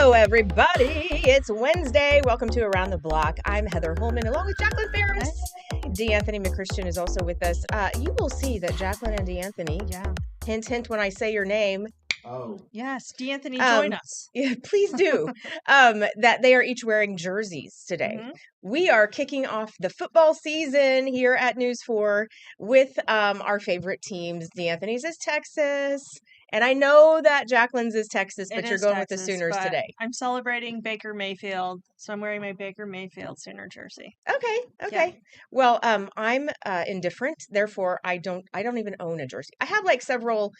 Hello, everybody. It's Wednesday. Welcome to Around the Block. I'm Heather Holman, along with Jacqueline Ferris. D'Anthony McChristian is also with us. You will see that Jacqueline and D'Anthony, hint, hint, when I say your name. Oh. Yes, D'Anthony, join us. Yeah, please do. That they are each wearing jerseys today. Mm-hmm. We are kicking off the football season here at News 4 with our favorite teams. D'Anthony's is Texas. And I know that Jacqueline's is Texas, but you're going Texas, with the Sooners today. I'm celebrating Baker Mayfield, so I'm wearing my Baker Mayfield Sooner jersey. Okay. Yeah. Well, I'm indifferent, therefore I don't even own a jersey. I have like several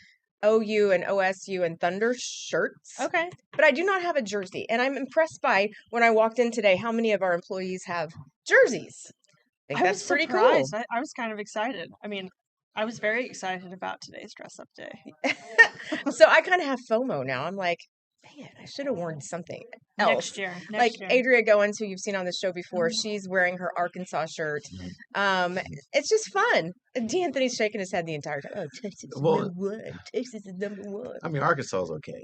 OU and OSU and Thunder shirts. Okay. But I do not have a jersey, and I'm impressed by when I walked in today how many of our employees have jerseys. I think that's pretty cool. I was kind of excited. I mean, I was very excited about today's dress-up day. So I kind of have FOMO now. I'm like, dang it, I should have worn something else. Next year. Adria Goins, who you've seen on the show before, she's wearing her Arkansas shirt. It's just fun. D'Anthony's shaking his head the entire time. Oh, Texas is number one. Texas is number one. I mean, Arkansas is okay.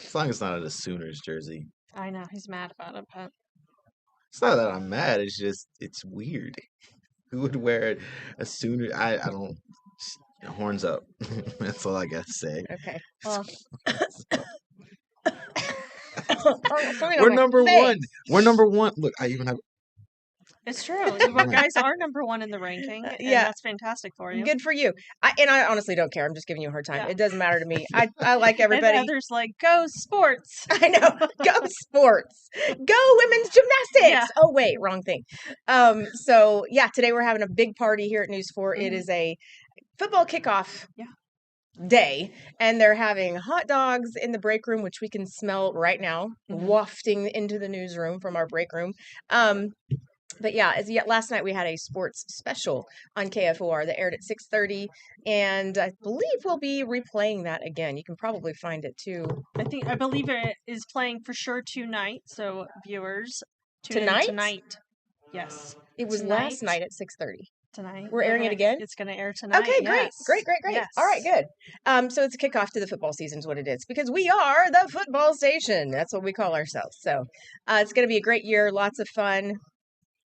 As long as it's not a Sooners jersey. I know. He's mad about it, but... It's not that I'm mad. It's just, it's weird. Who would wear a Sooner? I don't... Horns up. That's all I got to say. Okay. Well... We're number one. We're number one. Look, I even have... It's true. You guys are number one in the ranking. Yeah. That's fantastic for you. Good for you. I honestly don't care. I'm just giving you a hard time. Yeah. It doesn't matter to me. I like everybody. And others like, go sports. I know. Go sports. Go women's gymnastics. Yeah. Oh, wait. Wrong thing. So, yeah, today we're having a big party here at News 4. Mm-hmm. It is a football kickoff. Yeah. Day, and they're having hot dogs in the break room, which we can smell right now, wafting into the newsroom from our break room. But yeah, last night we had a sports special on KFOR that aired at 6:30, and I believe we'll be replaying that again. You can probably find it too. I believe it is playing for sure tonight. So viewers, tonight. Yes, it was last night at 6:30. Tonight. We're airing it again? It's going to air tonight. Okay, great. Great. Yes. All right, good. So it's a kickoff to the football season is what it is, because we are the football station. That's what we call ourselves. So it's going to be a great year, lots of fun.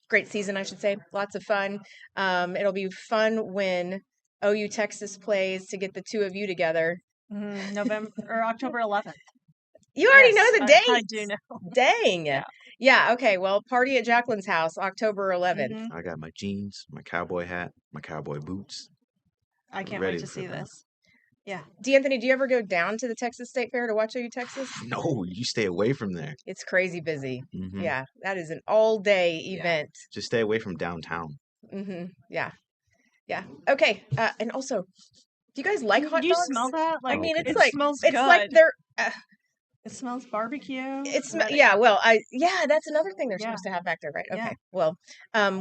Great season, I should say. Lots of fun. It'll be fun when OU Texas plays to get the two of you together. November or October 11th. You already know the date. I do know. Dang. Yeah, okay. Well, party at Jacqueline's house, October 11th. I got my jeans, my cowboy hat, my cowboy boots. I can't wait to see this. Yeah. D'Anthony, do you ever go down to the Texas State Fair to watch OU Texas? No, you stay away from there. It's crazy busy. Mm-hmm. Yeah, that is an all-day event. Just stay away from downtown. Mm-hmm. Yeah. Okay. And also, do you guys like hot dogs? Do you smell that? Like, I mean, it smells good. It's like they're... It smells barbecue. That's another thing they're supposed to have back there, right? Okay. Yeah. Well,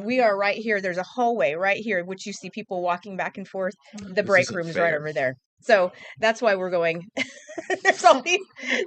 we are right here. There's a hallway right here, which you see people walking back and forth. The break room is right over there. So that's why we're going. There's all these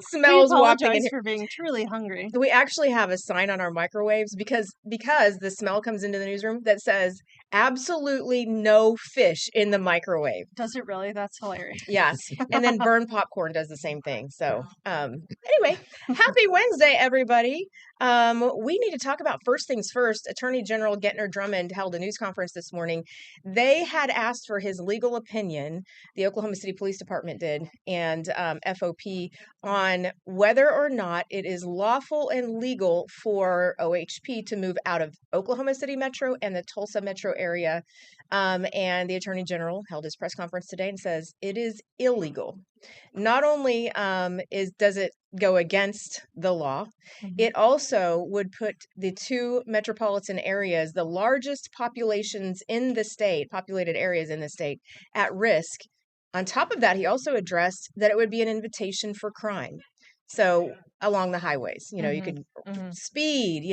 smells wafting in here. For being truly hungry. We actually have a sign on our microwaves because the smell comes into the newsroom that says absolutely no fish in the microwave. Does it really? That's hilarious. Yes. And then Burn Popcorn does the same thing. So anyway, happy Wednesday, everybody. We need to talk about first things first. Attorney General Gentner Drummond held a news conference this morning. They had asked for his legal opinion, the Oklahoma City Police Department did, and FOP, on whether or not it is lawful and legal for OHP to move out of Oklahoma City Metro and the Tulsa Metro area. And the Attorney General held his press conference today and says it is illegal. Not only does it go against the law, it also would put the two metropolitan areas, the largest populated areas in the state, at risk. On top of that, he also addressed that it would be an invitation for crime. So along the highways, you could speed,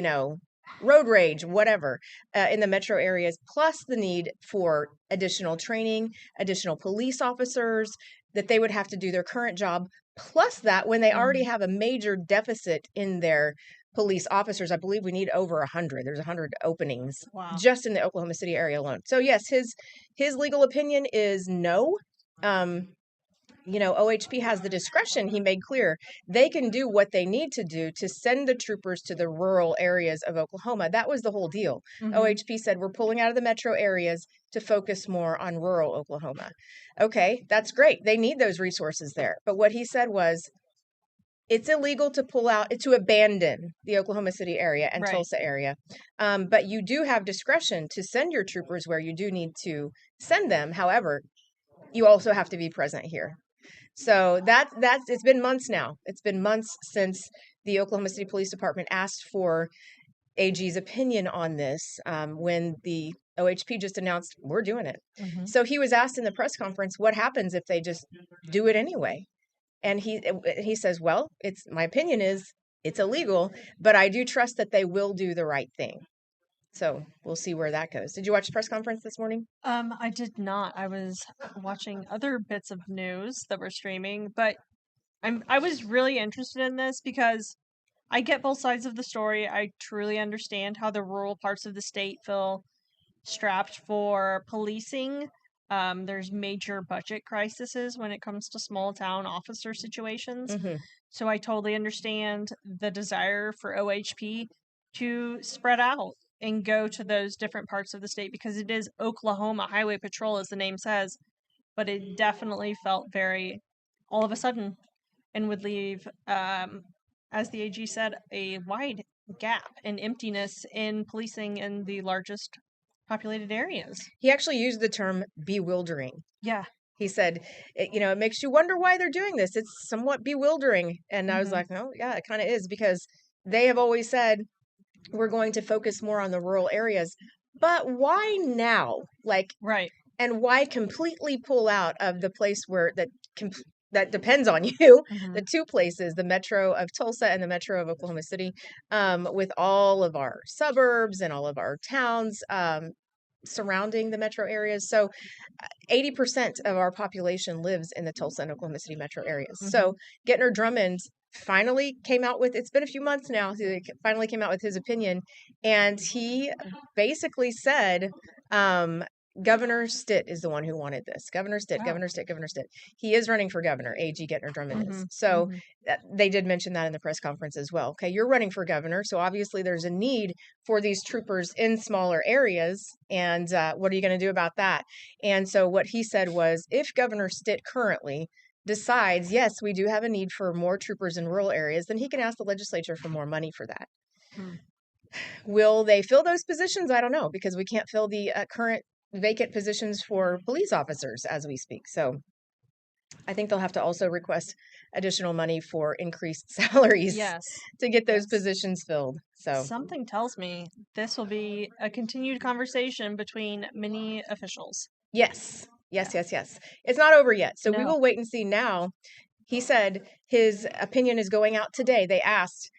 road rage, whatever, in the metro areas, plus the need for additional training, additional police officers, that they would have to do their current job. Plus that, when they already have a major deficit in their police officers, I believe we need over 100. There's 100 openings just in the Oklahoma City area alone. So yes, his legal opinion is no. OHP has the discretion, he made clear. They can do what they need to do to send the troopers to the rural areas of Oklahoma. That was the whole deal. OHP said, we're pulling out of the metro areas to focus more on rural Oklahoma. Okay, that's great. They need those resources there. But what he said was, it's illegal to to abandon the Oklahoma City area and Tulsa area. But you do have discretion to send your troopers where you do need to send them. However, you also have to be present here. So that's it's been months now. It's been months since the Oklahoma City Police Department asked for AG's opinion on this when the OHP just announced we're doing it. So he was asked in the press conference, what happens if they just do it anyway? And he says, well, my opinion is it's illegal, but I do trust that they will do the right thing. So we'll see where that goes. Did you watch the press conference this morning? I did not. I was watching other bits of news that were streaming, but I was really interested in this because I get both sides of the story. I truly understand how the rural parts of the state feel strapped for policing. There's major budget crises when it comes to small town officer situations. So I totally understand the desire for OHP to spread out and go to those different parts of the state because it is Oklahoma Highway Patrol, as the name says, but it definitely felt very all of a sudden and would leave, as the AG said, a wide gap and emptiness in policing in the largest populated areas. He actually used the term bewildering. Yeah. He said, it makes you wonder why they're doing this. It's somewhat bewildering. And I was like, oh, yeah, it kind of is because they have always said, we're going to focus more on the rural areas. But why now? Right. And why completely pull out of the place where that depends on you, the two places, the metro of Tulsa and the metro of Oklahoma City, with all of our suburbs and all of our towns surrounding the metro areas. So 80% of our population lives in the Tulsa and Oklahoma City metro areas. So Gentner Drummond finally came out with, it's been a few months now, he finally came out with his opinion, and he basically said, Governor Stitt is the one who wanted this. Governor Stitt. He is running for governor. AG Gentner Drummond is. So they did mention that in the press conference as well. Okay, you're running for governor, so obviously there's a need for these troopers in smaller areas. And what are you going to do about that? And so what he said was, if Governor Stitt currently decides, yes, we do have a need for more troopers in rural areas, then he can ask the legislature for more money for that. Will they fill those positions? I don't know, because we can't fill the current vacant positions for police officers as we speak. So I think they'll have to also request additional money for increased salaries to get those positions filled. So something tells me this will be a continued conversation between many officials. Yes. It's not over yet. So we will wait and see now. He said his opinion is going out today. They asked,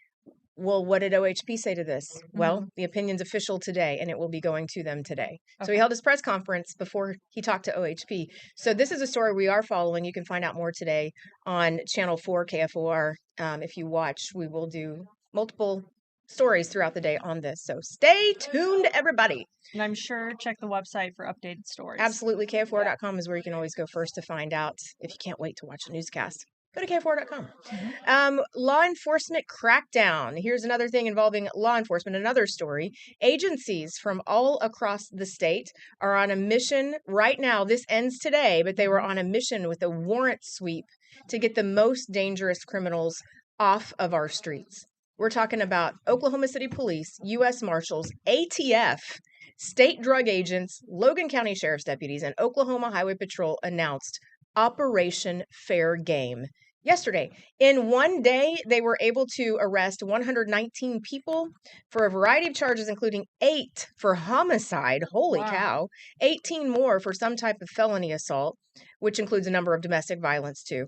well, what did OHP say to this? Well, the opinion's official today, and it will be going to them today. So he held his press conference before he talked to OHP. So this is a story we are following. You can find out more today on Channel 4 KFOR. If you watch, we will do multiple stories throughout the day on this. So stay tuned, everybody. And I'm sure check the website for updated stories. Absolutely. KFOR.com is where you can always go first to find out if you can't wait to watch the newscast. Go to KFOR.com. Law enforcement crackdown. Here's another thing involving law enforcement, another story. Agencies from all across the state are on a mission right now. This ends today, but they were on a mission with a warrant sweep to get the most dangerous criminals off of our streets. We're talking about Oklahoma City Police, U.S. Marshals, ATF, state drug agents, Logan County Sheriff's deputies, and Oklahoma Highway Patrol announced Operation Fair Game yesterday. In one day, they were able to arrest 119 people for a variety of charges, including 8 for homicide. Holy cow. 18 more for some type of felony assault, which includes a number of domestic violence too.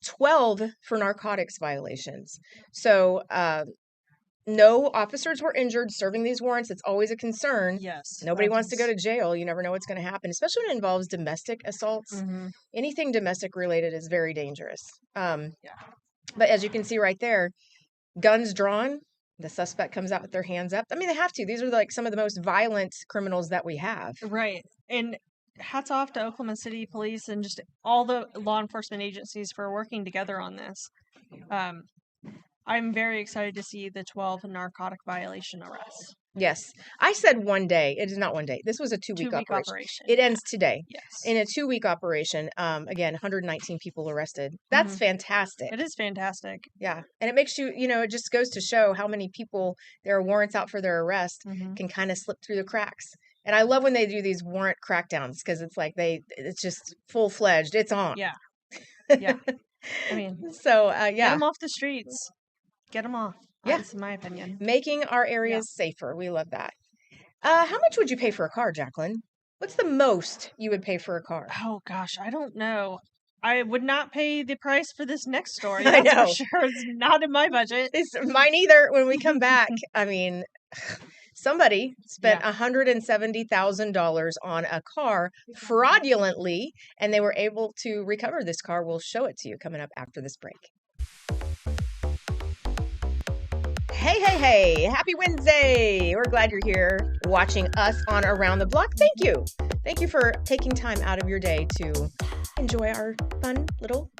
12 for narcotics violations. So, no officers were injured serving these warrants. It's always a concern. Yes. Nobody wants to go to jail. You never know what's going to happen, especially when it involves domestic assaults. Anything domestic related is very dangerous. But as you can see right there, guns drawn, the suspect comes out with their hands up. I mean, they have to. These are like some of the most violent criminals that we have. Right. And hats off to Oklahoma City Police and just all the law enforcement agencies for working together on this. Um, I'm very excited to see the 12 narcotic violation arrests. Yes. I said one day. It is not one day. This was a 2-week 2-week operation. operation. It ends today. Yes. In a 2-week operation, again, 119 people arrested. That's Mhm. fantastic. It is fantastic. Yeah. And it makes you, it just goes to show how many people there are warrants out for their arrest Mhm. can kind of slip through the cracks. And I love when they do these warrant crackdowns because it's like it's just full fledged. It's on. Yeah. Yeah. I mean, So, get yeah. them off the streets. Get them off. Yeah. That's my opinion. Making our areas safer. We love that. How much would you pay for a car, Jacqueline? What's the most you would pay for a car? Oh gosh, I don't know. I would not pay the price for this next story. I That's know. for sure. It's not in my budget. It's mine either. When we come back, I mean, somebody spent $170,000 on a car fraudulently, and they were able to recover this car. We'll show it to you coming up after this break. Hey, hey, hey. Happy Wednesday. We're glad you're here watching us on Around the Block. Thank you. Thank you for taking time out of your day to enjoy our fun little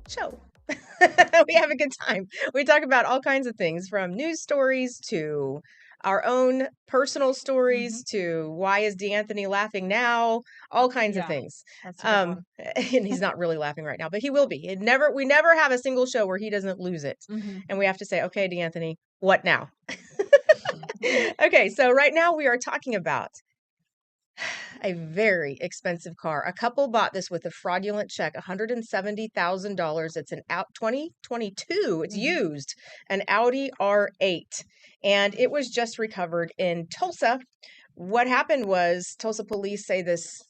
show. We have a good time. We talk about all kinds of things from news stories to our own personal stories to why is D'Anthony laughing now? All kinds of things. That's a good one. And he's not really laughing right now, but he will be. We never have a single show where he doesn't lose it. Mhm. And we have to say, okay, D'Anthony, what now? Okay, so right now we are talking about a very expensive car. A couple bought this with a fraudulent check, $170,000. It's an 2022. It's used, an Audi R8, and it was just recovered in Tulsa. What happened was Tulsa police say this.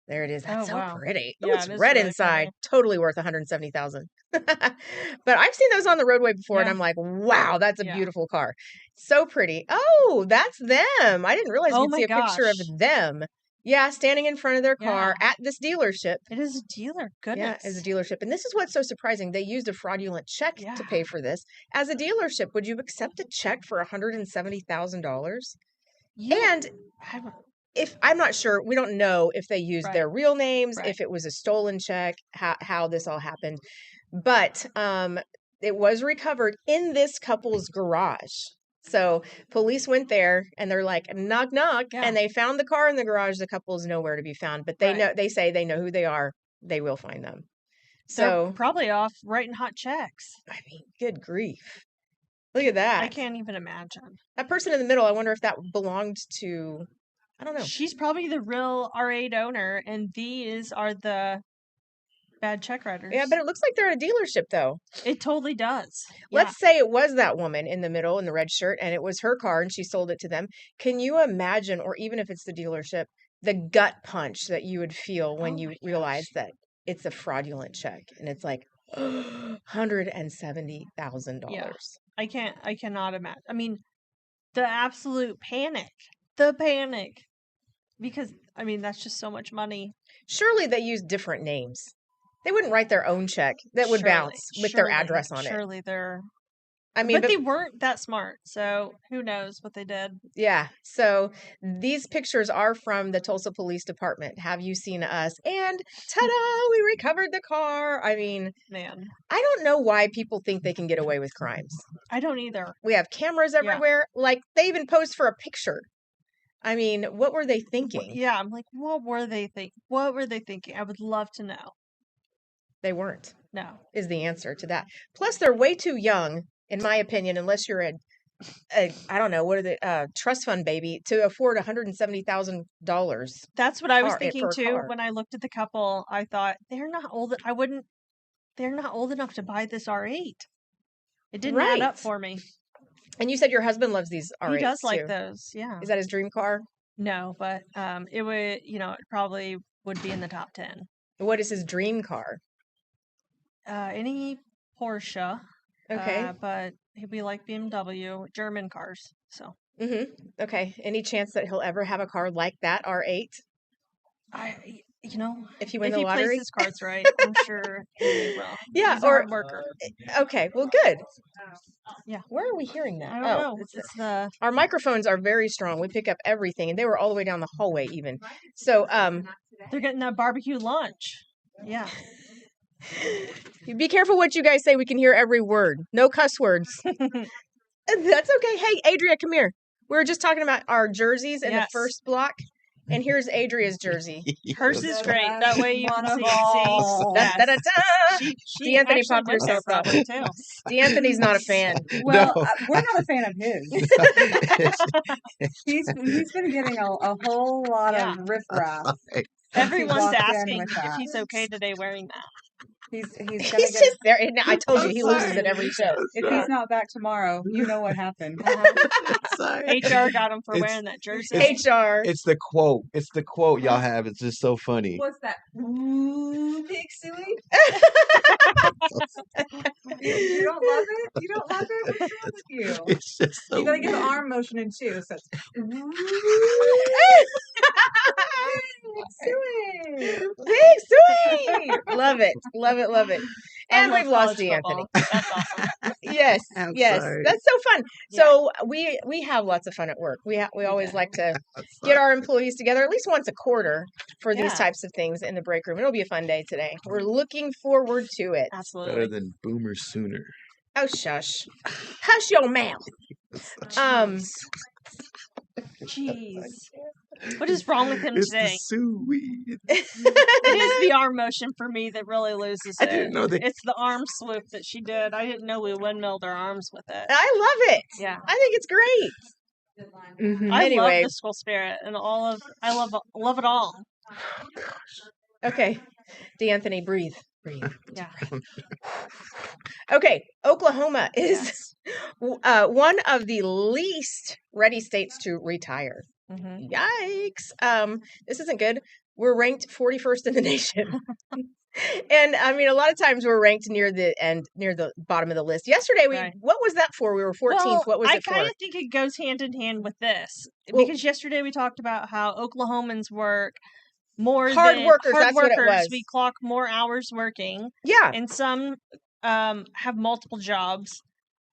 There it is. That's Oh, so wow. pretty. Oh, Yeah, it's it is red really inside. pretty. Totally worth $170,000. But I've seen those on the roadway before, and Yeah. I'm like, wow, that's a Yeah. beautiful car. So pretty. Oh, that's them. I didn't realize Oh you could my see a picture of gosh. them. Yeah, standing in front of their car Yeah. at this dealership. It is a dealer. Goodness. Yeah, as a dealership. And this is what's so surprising. They used a fraudulent check to pay for this. As a dealership, would you accept a check for $170,000? Yeah. And if I'm not sure, we don't know if they used their real names, if it was a stolen check, how this all happened. But it was recovered in this couple's garage. So police went there and they're like, knock, knock. Yeah. And they found the car in the garage. The couple is nowhere to be found, but they say they know who they are. They will find them. They're So probably off writing hot checks. I mean, good grief. Look at that. I can't even imagine. That person in the middle, I wonder if that belonged to, I don't know. She's probably the real R8 owner, and these are the bad check writers. Yeah, but it looks like they're at a dealership, though. It totally does. Let's say it was that woman in the middle in the red shirt, and it was her car, and she sold it to them. Can you imagine, or even if it's the dealership, the gut punch that you would feel when you realize that it's a fraudulent check, and it's like $170,000. Yeah. I cannot imagine. I mean, the absolute panic. The panic. Because, I mean, that's just so much money. Surely they use different names. They wouldn't write their own check that would bounce with their address on it. Surely they're... I mean, but they weren't that smart, so who knows what they did. Yeah. So these pictures are from the Tulsa Police Department. Have you seen us? And ta-da, we recovered the car. I mean, man, I don't know why people think they can get away with crimes. I don't either. We have cameras everywhere. Yeah. Like, they even posed for a picture. I mean, what were they thinking? Yeah, I'm like, what were they thinking? I would love to know. They weren't. No. Is the answer to that. Plus, they're way too young, in my opinion, unless you're a I don't know, what are the trust fund baby, to afford $170,000. That's what I was thinking too. When I looked at the couple, I thought they're not old. They're not old enough to buy this R8. It didn't add up for me. And you said your husband loves these R8s. He does like those. Yeah. Is that his dream car? No, but it would, it probably would be in the top 10. What is his dream car? Any Porsche. Okay. But we like BMW, German cars. So. Okay. Any chance that he'll ever have a car like that R8? You know, if you win if the he plays lottery? his cards right, I'm sure he will. Yeah, He's a or hard worker. okay, well, good. Yeah. Where are we hearing that? I don't know. It's It's the our microphones are very strong. We pick up everything, and they were all the way down the hallway even. So, they're getting that barbecue lunch. Yeah. be careful what you guys say. We can hear every word. No cuss words. That's okay. Hey, Adria, come here. We were just talking about our jerseys in the Yes. first block, and here's Adria's jersey. Hers is great. That way you can see. Da, Yes. da, da, da. She D'Anthony actually popped went there herself up. probably too. D'Anthony's not a fan. Well, No. we're not a fan of his. He's been getting a whole lot Yeah. of riffraff. since he Everyone's walked in asking with if that. he's okay today wearing that. He's gonna He's get. just there. And I told you I'm he loses sorry. at every show. If he's not back tomorrow, you know what happened. Sorry. HR got him for It's- wearing that jersey. HR. It's the quote. It's the quote y'all have. It's just so funny. What's that? Ooh, Big Suey? You don't love it? You don't love it? What's wrong with you? It's just so You gotta get the weird. arm motion in too. So it's Big Suey. Big sweet. Love it. Love it. Love it. I And love we've lost college D'Anthony. football. That's awesome. Yes. I'm Yes. sorry. That's so fun. Yeah. So we have lots of fun at work. We always like to I'm get sorry. our employees together at least once a quarter for these Yeah. types of things in the break room. It'll be a fun day today. We're looking forward to it. Absolutely. Better than Boomer Sooner. Oh, shush. Hush your mouth. Jeez. What is wrong with him It's the today? seaweed. It is the arm motion for me that really loses I it. didn't know that. It's the arm swoop that she did. I didn't know we windmilled our arms with it. I love it. Yeah. I think it's great. I Anyway, love the school spirit and I love it all. okay. D'Anthony, breathe. Breathe. Yeah. Okay, Oklahoma is Yes. one of the least ready states to retire. hmm Yikes. This isn't good. We're ranked 41st in the nation. And I mean, a lot of times we're ranked near the end, near the bottom of the list. Yesterday, Right. what was that for? We were 14th. Well, What was I it for? kind of think it goes hand in hand with this Well- because yesterday we talked about how Oklahomans work more Hard than workers, hard that's what it workers. was. We clock more hours working, Yeah. and some have multiple jobs.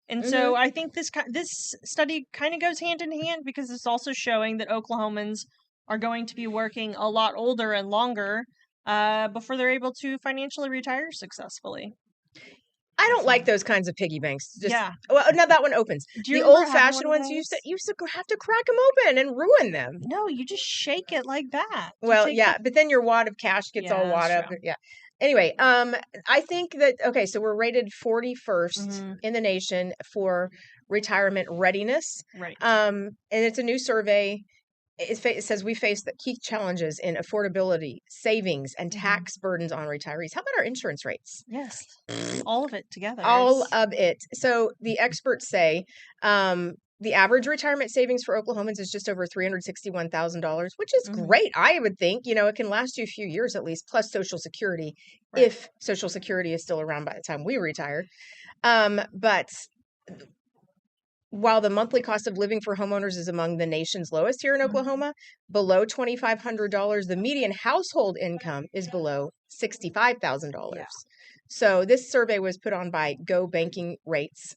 And Mm-hmm. so I think this study kind of goes hand in hand because it's also showing that Oklahomans are going to be working a lot older and longer before they're able to financially retire successfully. I don't like those kinds of piggy banks. Just, Yeah. Well, now that one opens. Do you The remember having old-fashioned one of ones you used those? to have to crack them open and ruin them. No, you just shake it like that. You Well, take yeah, but then your wad of cash gets all Yeah, wad that's up. true. Yeah. Anyway, I think that okay, so we're rated 41st Mhm. in the nation for retirement readiness. Right. And it's a new survey. It says we face the key challenges in affordability, savings, and Mhm. tax burdens on retirees. How about our insurance rates? Yes. All of it together. All It's- of it. So the experts say the average retirement savings for Oklahomans is just over $361,000, which is Mhm. great. I would think, it can last you a few years at least, plus Social Security, Right. if Social Security is still around by the time we retire. But while the monthly cost of living for homeowners is among the nation's lowest here in Mhm. Oklahoma, below $2,500, the median household income is below $65,000. Yeah. So this survey was put on by Go Banking Rates,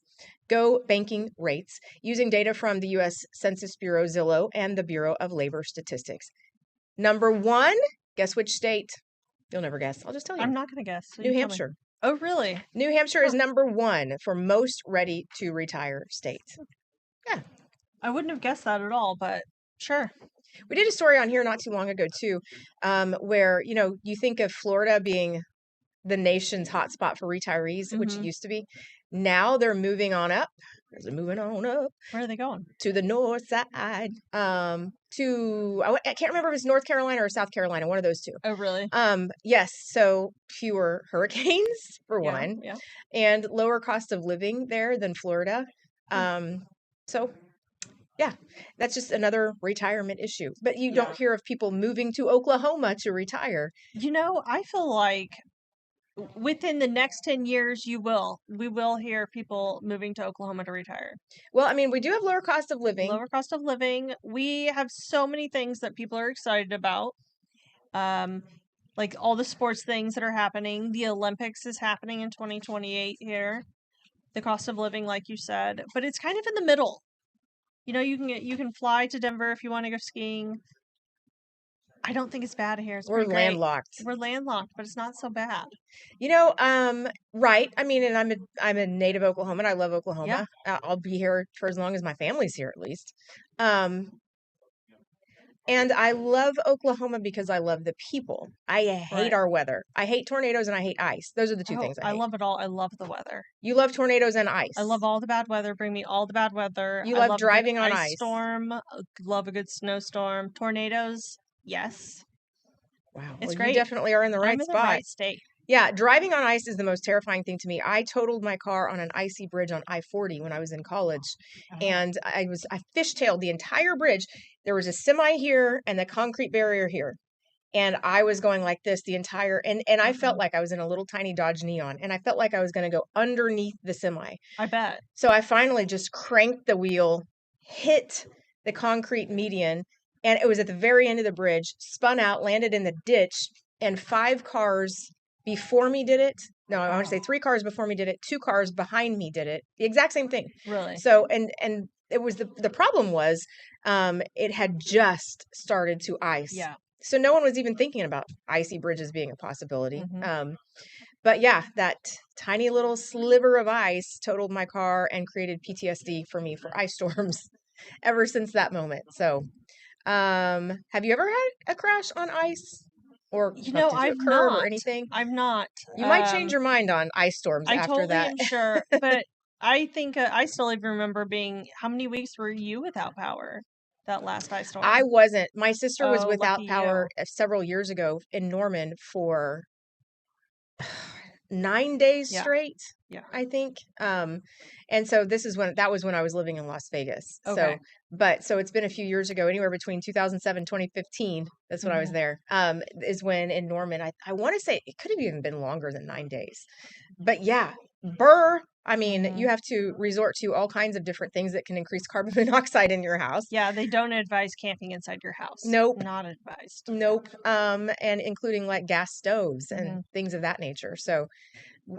using data from the U.S. Census Bureau, Zillow, and the Bureau of Labor Statistics. Number one, guess which state? You'll never guess. I'll just tell you. I'm not going to guess. So New you tell me. Hampshire. Oh, really? New Hampshire is number one for most ready to retire states. I wouldn't have guessed that at all, but sure. We did a story on here not too long ago too, where you think of Florida being the nation's hotspot for retirees, which it Mhm. used to be. Now they're moving on up. They're moving on up Where are they going? to the north side. I can't remember if it's North Carolina or South Carolina, one of those two. Oh, really? Yes, so fewer hurricanes for Yeah. one, Yeah. and lower cost of living there than Florida. So yeah, that's just another retirement issue. But you Yeah. don't hear of people moving to Oklahoma to retire. I feel like within the next 10 years, we will hear people moving to Oklahoma to retire. Well, I mean, we do have lower cost of living. Lower cost of living. We have so many things that people are excited about. like all the sports things that are happening. The Olympics is happening in 2028 here. The cost of living, like you said, but it's kind of in the middle. You can fly to Denver if you want to go skiing. I don't think it's bad here. It's We're pretty great. landlocked. We're landlocked, but it's not so bad. Right. I mean, and I'm a native Oklahoman. I love Oklahoma. I'll be here for as long as my family's here, at least. And I love Oklahoma because I love the people. I hate Right. our weather. I hate tornadoes and I hate ice. Those are the two Oh, things I I hate. love it all. I love the weather. You love tornadoes and ice. I love all the bad weather. Bring me all the bad weather. You I love love a good driving on ice ice. storm. Love a good snowstorm. Tornadoes, yes. Wow. It's Well, great. you definitely are in the I'm right in the spot. right state. Yeah, driving on ice is the most terrifying thing to me. I totaled my car on an icy bridge on I-40 when I was in college, and I fishtailed the entire bridge. There was a semi here and the concrete barrier here, and I was going like this the entire and I felt like I was in a little tiny Dodge Neon, and I felt like I was going to go underneath the semi. I bet. So I finally just cranked the wheel, hit the concrete median, and it was at the very end of the bridge, spun out, landed in the ditch, and 5 cars before me did it. No, I want to say 3 cars before me did it, 2 cars behind me did it. The exact same thing. Really? So and it was the problem was it had just started to ice. Yeah. So no one was even thinking about icy bridges being a possibility. Mhm. But yeah, that tiny little sliver of ice totaled my car and created PTSD for me for ice storms ever since that moment. So, have you ever had a crash on ice or bumped into a I've curb not. or anything? I've not. You might change your mind on ice storms I after totally that. am sure, but I think I still even remember being. How many weeks were you without power that last ice storm? I wasn't. My sister was Oh, without lucky power several years ago in Norman for 9 days Yeah. straight. Yeah. I think. And so that was when I was living in Las Vegas. Okay. So it's been a few years ago, anywhere between 2007 2015. That's when I was Mhm. there. Is when in Norman, I want to say it could have even been longer than 9 days. But yeah, burr. I mean, Mhm. you have to resort to all kinds of different things that can increase carbon monoxide in your house. Yeah, they don't advise camping inside your house. Nope. Not advised. Nope. And including like gas stoves and things of that nature. So,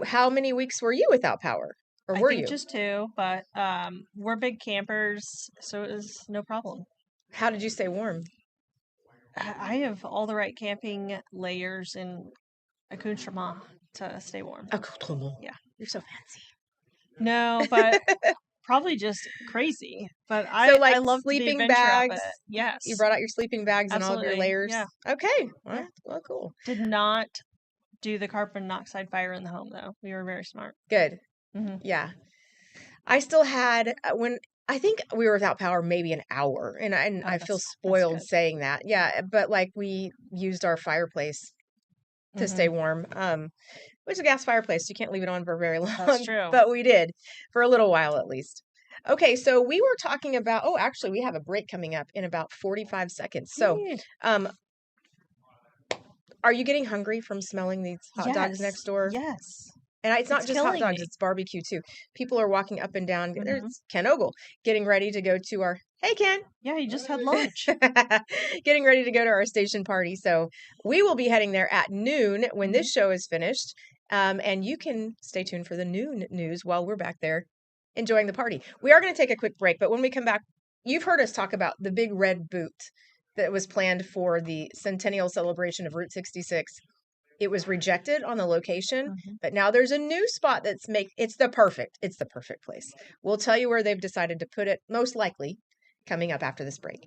how many weeks were you without power? Or I were think you? just 2, but we're big campers, so it was no problem. How did you stay warm? I have all the right camping layers and accoutrement to stay warm. Accoutrement. Yeah. You're so fancy. No, but probably just crazy. But So, I like love the sleeping adventure of bags. it. Yes. You brought out your sleeping bags and all of your Absolutely, layers. yeah. Okay. Yeah. Well, cool. Did not do the carbon monoxide fire in the home though. We were very smart. Good. Mhm. Yeah. I still had when I think we were without power maybe an hour, and I feel that's spoiled good. saying that. Yeah, but like we used our fireplace to stay warm. Which is a gas fireplace. You can't leave it on for very long. That's true. But we did for a little while at least. Okay, so we were talking about. Oh, actually, we have a break coming up in about 45 seconds. So, Yay. are you getting hungry from smelling these hot dogs Yes. next door? Yes. And it's not It's just hot killing dogs, me. it's barbecue too. People are walking up and down. Mhm. There's Ken Ogle getting ready to go to our. Hey, Ken. Yeah, you just had lunch. Getting ready to go to our station party. So we will be heading there at noon when this show is finished. And you can stay tuned for the noon news while we're back there enjoying the party. We are going to take a quick break, but when we come back, you've heard us talk about the big red boot that was planned for the centennial celebration of Route 66. It was rejected on the location, but now there's a new spot it's the perfect place. We'll tell you where they've decided to put it, most likely coming up after this break.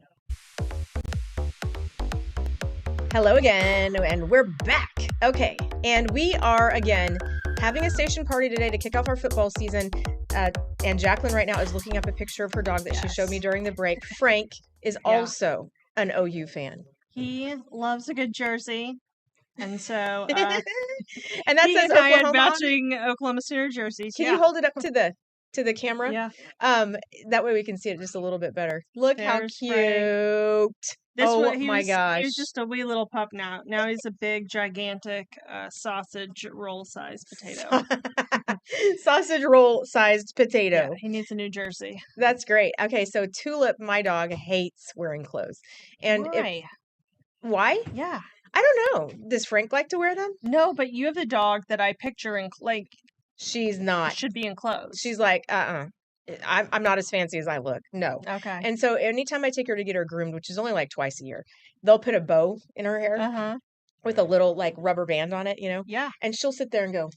Hello again, and we're back. Okay, and we are again having a station party today to kick off our football season. And Jacqueline right now is looking up a picture of her dog that she showed me during the break. Frank is also an OU fan. He loves a good jersey. And so and that he says and I had Oklahoma. matching Oklahoma Sooner jerseys. Can you hold it up to the camera? Yeah. That way we can see it just a little bit better. Look how There's cute. Frank. My gosh. He was just a wee little pup now. Now he's a big, gigantic sausage roll sized potato. Sausage roll sized potato. Yeah, he needs a new jersey. That's great. Okay, so Tulip, my dog, hates wearing clothes. And Why? Why? Yeah. I don't know. Does Frank like to wear them? No, but you have the dog that I picture in like She's not. should be in clothes. She's like, I'm not as fancy as I look. No. Okay. And so anytime I take her to get her groomed, which is only like twice a year, they'll put a bow in her hair Uh-huh. with a little like rubber band on it, Yeah. and she'll sit there and go.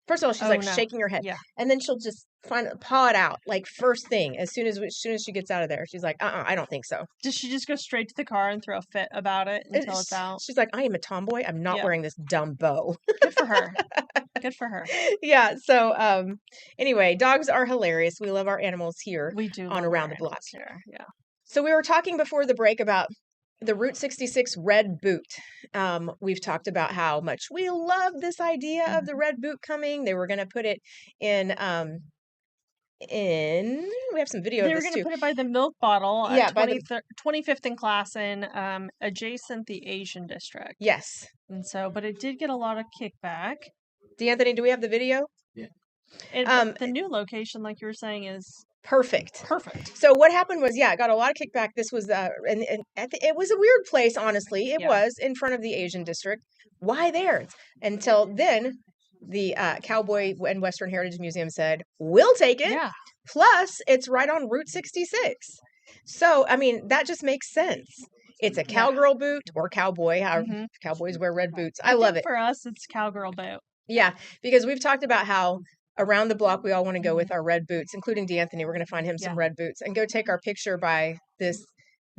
First of all, she's Oh, like no. shaking her head, Yeah. and then she'll just paw it out like first thing as soon as she gets out of there. She's like, I don't think so. Does she just go straight to the car and throw a fit about it until it's out? She's like, I am a tomboy. I'm not Yeah. wearing this dumb bow. Good for her. Good for her. Yeah. So anyway, dogs are hilarious. We love our animals here. We do on love Around our the Block. animals here. Yeah. So we were talking before the break about the Route 66 red boot. We've talked about how much we love this idea of the red boot coming. They were going to put it in we have some video They of were this going to too. put it by the milk bottle Yeah, at by the 25th and Classen, adjacent the Asian district. yes. And so, but it did get a lot of kickback. D'Anthony, do we have the video? And the new location, like you were saying, is Perfect. perfect. So what happened was, yeah, it got a lot of kickback. This was and it was a weird place, honestly. It Yeah. was in front of the Asian district. Why there? Until then, the Cowboy and Western Heritage Museum said, "We'll take it." Yeah. Plus, it's right on Route 66. So, I mean, that just makes sense. It's a Yeah. cowgirl boot or cowboy. How Mhm. cowboys wear red boots. I love think it. For us, it's cowgirl boot. Yeah, because we've talked about how around the block we all want to go Mhm. with our red boots, including D'Anthony. We're going to find him some Yeah. red boots and go take our picture by this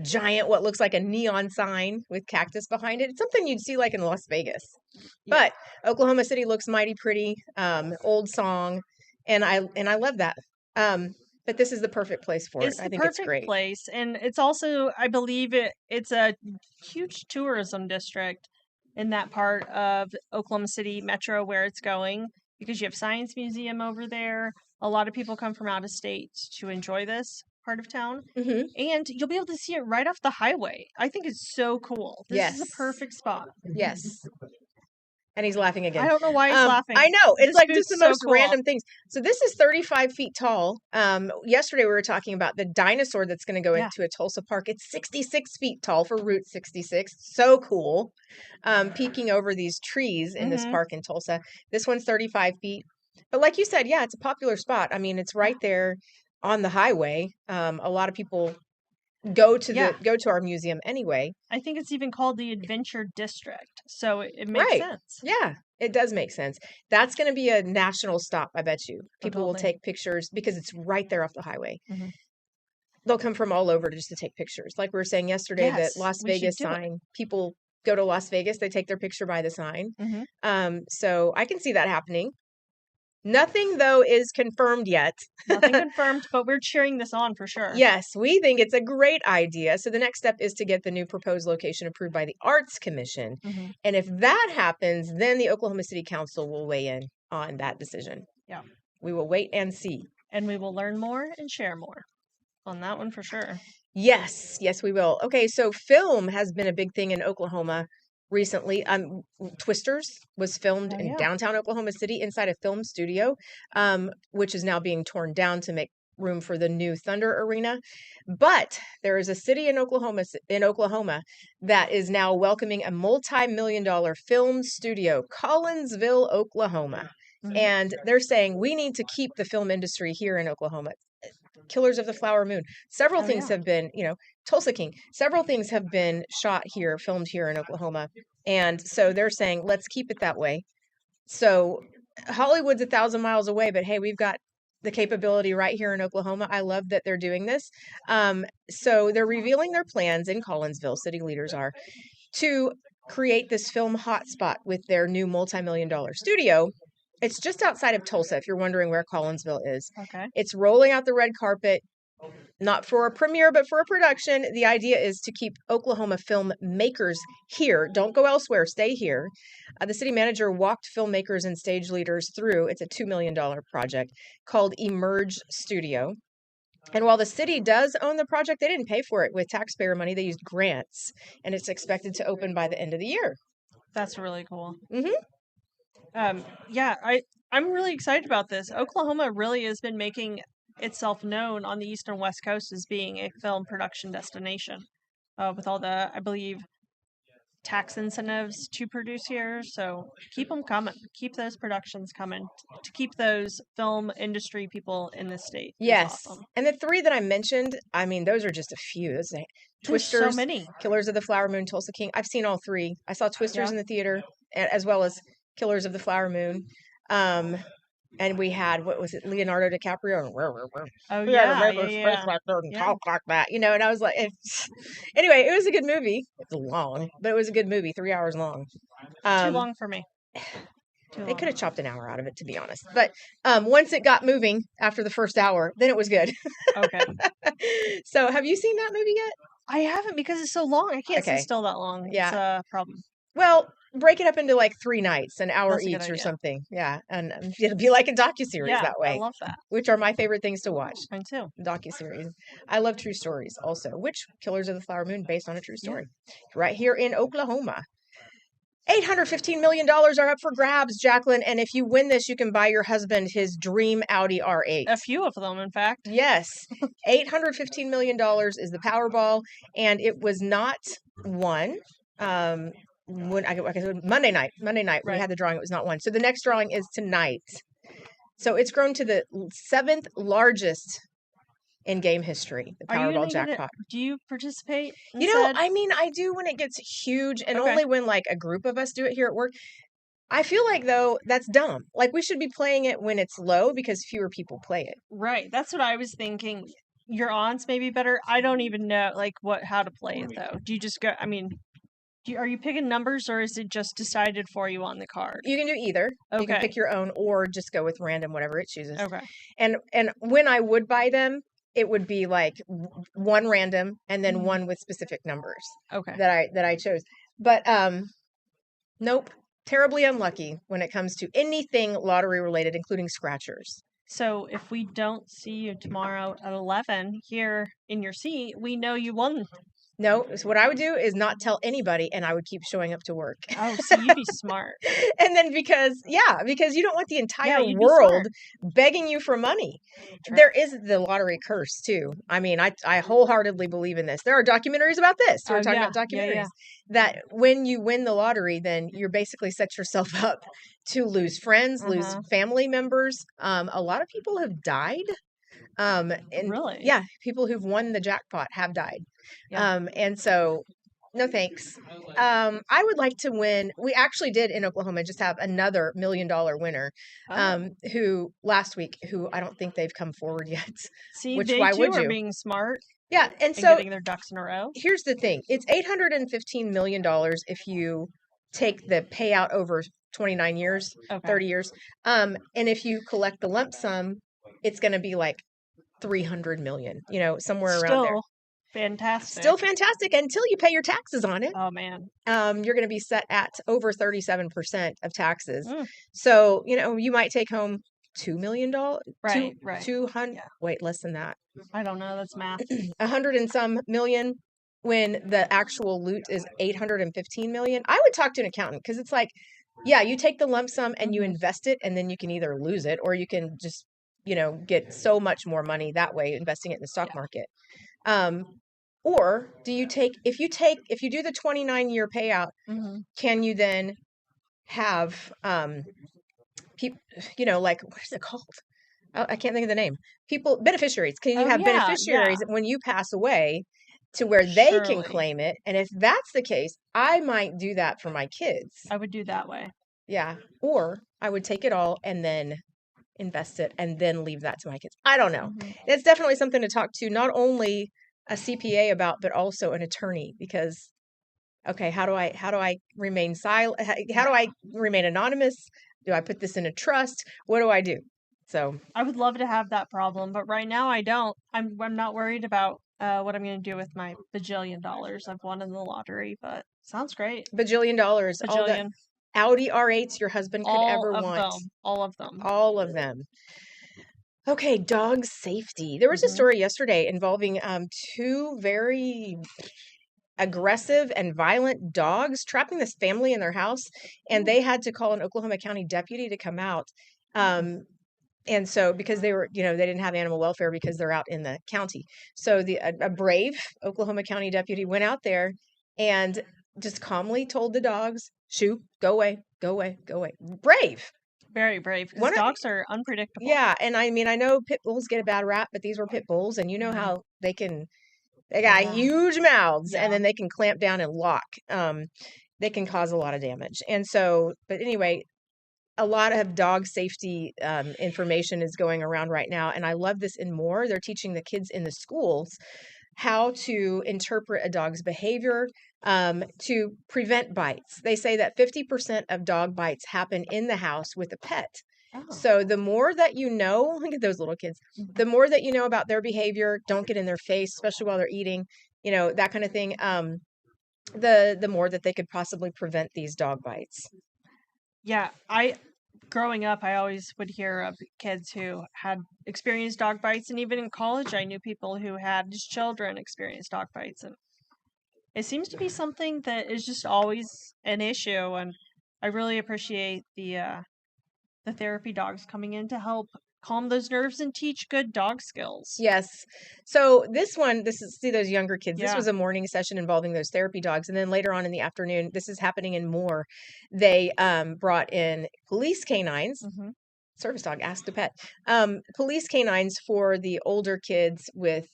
giant, what looks like a neon sign with cactus behind it. It's something you'd see like in Las Vegas. Yeah. But Oklahoma City looks mighty pretty. Old song, and I love that. But this is the perfect place for It's it. I the think it's perfect great. place, and it's also, I believe, it's a huge tourism district in that part of Oklahoma City Metro where it's going, because you have Science Museum over there. A lot of people come from out of state to enjoy this part of town, Hmm. and you'll be able to see it right off the highway. I think it's so cool. This is Yes. a perfect spot. Yes. And he's laughing again. I don't know why he's laughing. I know. It's This like just the boot's so most cool. random things. So this is 35 feet tall. Yesterday we were talking about the dinosaur that's going to go Yeah. into a Tulsa park. It's 66 feet tall for Route 66. So cool. Peeking over these trees in this Mhm. park in Tulsa. This one's 35 feet. But like you said, yeah, it's a popular spot. I mean, it's right there on the highway. A lot of people go to Yeah. go to our museum anyway. I think it's even called the Adventure District, so it makes Right. sense. Yeah, it does make sense. That's going to be a national stop, I bet you. People will Absolutely. take pictures because it's right there off the highway. Mhm. They'll come from all over just to take pictures. Like we were saying yesterday, Yes, that Las we should Vegas do it. sign, people go to Las Vegas, they take their picture by the sign. Mhm. So I can see that happening. Nothing, though, is confirmed yet. Nothing confirmed, but we're cheering this on for sure. Yes, we think it's a great idea. So the next step is to get the new proposed location approved by the Arts Commission. Mhm. And if that happens, then the Oklahoma City Council will weigh in on that decision. Yeah. We will wait and see. And we will learn more and share more on that one for sure. Yes, we will. Okay, so film has been a big thing in Oklahoma recently. Twisters was filmed Oh, in yeah. downtown Oklahoma City inside a film studio, which is now being torn down to make room for the new Thunder Arena. But there is a city in Oklahoma that is now welcoming a multi-million-dollar film studio, Collinsville, Oklahoma. Mhm. And they're saying we need to keep the film industry here in Oklahoma. Killers of the Flower Moon. Several Oh, things yeah. have been, Tulsa King. Several things have been shot here, filmed here in Oklahoma. And so they're saying, let's keep it that way. So Hollywood's 1,000 miles away, but hey, we've got the capability right here in Oklahoma. I love that they're doing this. So they're revealing their plans in Collinsville, city leaders are, to create this film hotspot with their new multi-million-dollar studio. It's just outside of Tulsa, if you're wondering where Collinsville is. Okay. It's rolling out the red carpet, not for a premiere, but for a production. The idea is to keep Oklahoma filmmakers here. Don't go elsewhere. Stay here. The city manager walked filmmakers and stage leaders through. It's a $2 million project called Emerge Studio. And while the city does own the project, they didn't pay for it with taxpayer money. They used grants, and it's expected to open by the end of the year. That's really cool. Mhm. Yeah, I'm really excited about this. Oklahoma really has been making itself known on the east and west coast as being a film production destination. With all the, I believe, tax incentives to produce here. So keep them coming. Keep those productions coming to keep those film industry people in the state. Is Yes. awesome. And the three that I mentioned, I mean, those are just a few. There's so Twisters, many. Killers of the Flower Moon, Tulsa King. I've seen all three. I saw Twisters Yeah. in the theater as well as Killers of the Flower Moon. And we had, what was it, Leonardo DiCaprio? Oh He had to yeah, make yeah, his yeah. face like that and Yeah. talk like that, you know. And I was like, anyway, it was a good movie. It's long, but it was a good movie, 3 hours long. Too long for me. Too They long. could have chopped an hour out of it, to be honest. But once it got moving after the first hour, then it was good. Okay. So, have you seen that movie yet? I haven't because it's so long. I can't Okay. sit still that long. It's Yeah. a problem. Well, break it up into like 3 nights, an hour That's a good each or idea. something. Yeah, and it'll be like a docuseries Yeah, that I way, love that. which are my favorite things to watch. Mine too. Docuseries. I love true stories also, which Killers of the Flower Moon based on a true story. Right here in Oklahoma. $815 million are up for grabs, Jacqueline. And if you win this, you can buy your husband his dream Audi R8. A few of them, in fact. Yes. $815 million is the Powerball, and it was not won. When Monday night we Right. had the drawing. It was not won. So the next drawing is tonight. So it's grown to the 7th largest in game history, the Are you Powerball gonna get it? jackpot. Do you participate? You know, instead? I mean, I do when it gets huge, and Okay. only when like a group of us do it here at work. I feel like though that's dumb. Like we should be playing it when it's low because fewer people play it. Right. That's what I was thinking. Your odds may be better. I don't even know how to play it though. Do you just go? I mean, are you picking numbers or is it just decided for you on the card? You can do either. You can Okay. pick your own or just go with random, whatever it chooses. Okay. And when I would buy them, it would be like one random and then Mhm. one with specific numbers Okay. that I chose. But nope, terribly unlucky when it comes to anything lottery related, including scratchers. So if we don't see you tomorrow at 11 here in your seat, we know you won. No, so what I would do is not tell anybody, and I would keep showing up to work. Oh, so you'd be smart. And then because you don't want the entire you'd be world smart. begging you for money. True. There is the lottery curse too. I mean, I wholeheartedly believe in this. There are documentaries about this. We're Oh, talking yeah. about documentaries Yeah, yeah. that when you win the lottery, then you're basically set yourself up to lose friends, lose Uh-huh. family members. A lot of people have died. And Really? yeah, people who've won the jackpot have died. Yeah. And so no thanks. I would like to win. We actually did in Oklahoma just have another $1 million winner Oh. who last week, who I don't think they've come forward yet. See, which they why too would are you? being smart Yeah, and and so getting their ducks in a row. here's the thing. It's $815 million if you take the payout over 29 years, Okay. 30 years. And if you collect the lump sum, it's going to be like 300 million, somewhere around there. Still fantastic. Still fantastic until you pay your taxes on it. Oh man. You're going to be set at over 37% of taxes. Mm. So, you might take home $2 million. Right, right. 200. Yeah. Wait, less than that. I don't know. That's math. 100 and some million when the actual loot is 815 million. I would talk to an accountant because it's like, yeah, you take the lump sum and you Mhm. invest it, and then you can either lose it or you can just, get so much more money that way investing it in the stock market. Or do you if you do the 29-year payout, Mhm. can you then have people, like, what is it called? I can't think of the name. People, beneficiaries. Can you Oh, have yeah, beneficiaries when you pass away to where they can Surely. claim it? And if that's the case, I might do that for my kids. I would do that way. Yeah. Or I would take it all and then invest it and then leave that to my kids. I don't know. Mhm. It's definitely something to talk to not only a CPA about, but also an attorney, because okay, how do I remain silent? How do I remain anonymous? Do I put this in a trust? What do I do? So I would love to have that problem, but right now I don't. I'm not worried about what I'm going to do with my bajillion dollars I've won in the lottery, but sounds great. bajillion dollars, all the Bajillion. Audi R8s your husband could ever All of want. them. All of them. All of them. Okay, dog safety. There was a Mhm. story yesterday involving two very aggressive and violent dogs trapping this family in their house, and they had to call an Oklahoma County deputy to come out. And so because they were, they didn't have animal welfare because they're out in the county. So a brave Oklahoma County deputy went out there and just calmly told the dogs, "Shoo, go away, go away, go away." Brave. Very brave because One of dogs are unpredictable. Yeah, and I mean, I know pit bulls get a bad rap, but these were pit bulls, and you know how they got Yeah. huge mouths, Yeah. and then they can clamp down and lock. They can cause a lot of damage. And so, but anyway, a lot of dog safety information is going around right now, and I love this and more. They're teaching the kids in the schools how to interpret a dog's behavior to prevent bites. They say that 50% of dog bites happen in the house with a pet. Oh. So the more that you know, look at those little kids, the more that you know about their behavior, don't get in their face, especially while they're eating, that kind of thing. The more that they could possibly prevent these dog bites. Yeah, growing up, I always would hear of kids who had experienced dog bites, and even in college, I knew people who had just children experience dog bites, and it seems to be something that is just always an issue. And I really appreciate the therapy dogs coming in to help calm those nerves and teach good dog skills. Yes. So this is, see those younger kids. This Yeah. was a morning session involving those therapy dogs. And then later on in the afternoon, this is happening in Moore. They brought in police canines, Mhm. service dog, asked a pet, police canines for the older kids with,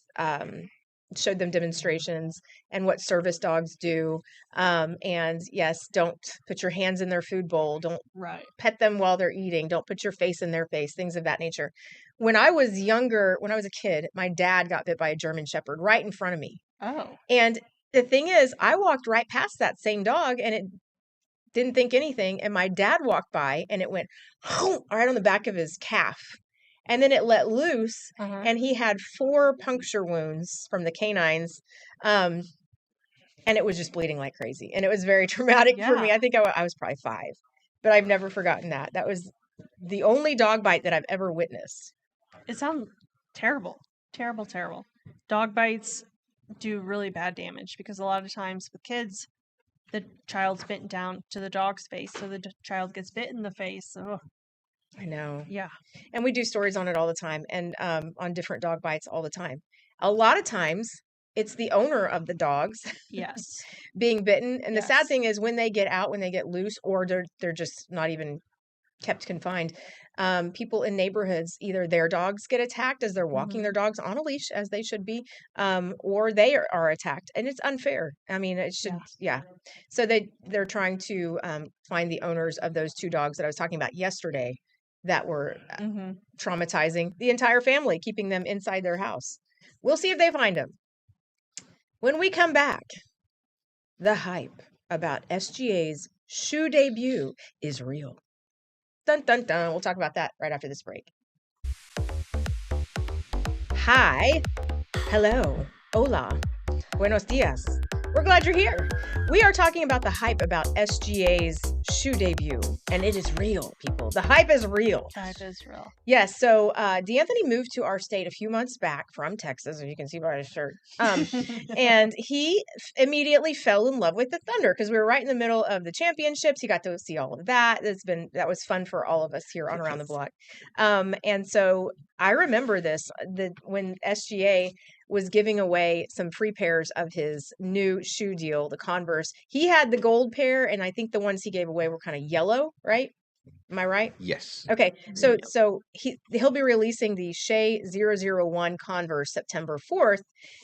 showed them demonstrations and what service dogs do. And yes, don't put your hands in their food bowl. Don't Right. pet them while they're eating. Don't put your face in their face, things of that nature. When I was younger, when I was a kid, my dad got bit by a German Shepherd right in front of me. Oh. And the thing is, I walked right past that same dog and it didn't think anything. And my dad walked by and it went right on the back of his calf. And then it let loose Uh-huh. and he had 4 puncture wounds from the canines. And it was just bleeding like crazy. And it was very traumatic for me. Yeah. I think I was probably 5, but I've never forgotten that. That was the only dog bite that I've ever witnessed. It sounds terrible. Terrible, terrible. Dog bites do really bad damage because a lot of times with kids, the child's bitten down to the dog's face, so the child gets bit in the face. Ugh. I know. Yeah. And we do stories on it all the time and on different dog bites all the time. A lot of times it's the owner of the dogs Yes. being bitten. And the sad Yes. thing is when they get out, when they get loose, or they're just not even kept confined, people in neighborhoods, either their dogs get attacked as they're walking Mhm. their dogs on a leash, as they should be, or they are attacked. And it's unfair. I mean, it should, yeah. So they're trying to find the owners of those 2 dogs that I was talking about yesterday that were Mhm. traumatizing the entire family, keeping them inside their house. We'll see if they find them. When we come back, the hype about SGA's shoe debut is real. Dun, dun, dun. We'll talk about that right after this break. Hi. Hello. Hola. Buenos dias. We're glad you're here. We are talking about the hype about SGA's shoe debut, and it is real, people. The hype is real. That is real. Yes. So D'Anthony moved to our state a few months back from Texas, as you can see by his shirt. And he immediately fell in love with the Thunder because we were right in the middle of the championships. He got to see all of that. That was fun for all of us here on Around the Block. And so I remember this when SGA was giving away some free pairs of his new shoe deal, the Converse. He had the gold pair, and I think the ones he gave away were kind of yellow, right? Am I right? Yes. Okay, so he'll be releasing the Shea 001 Converse September 4th.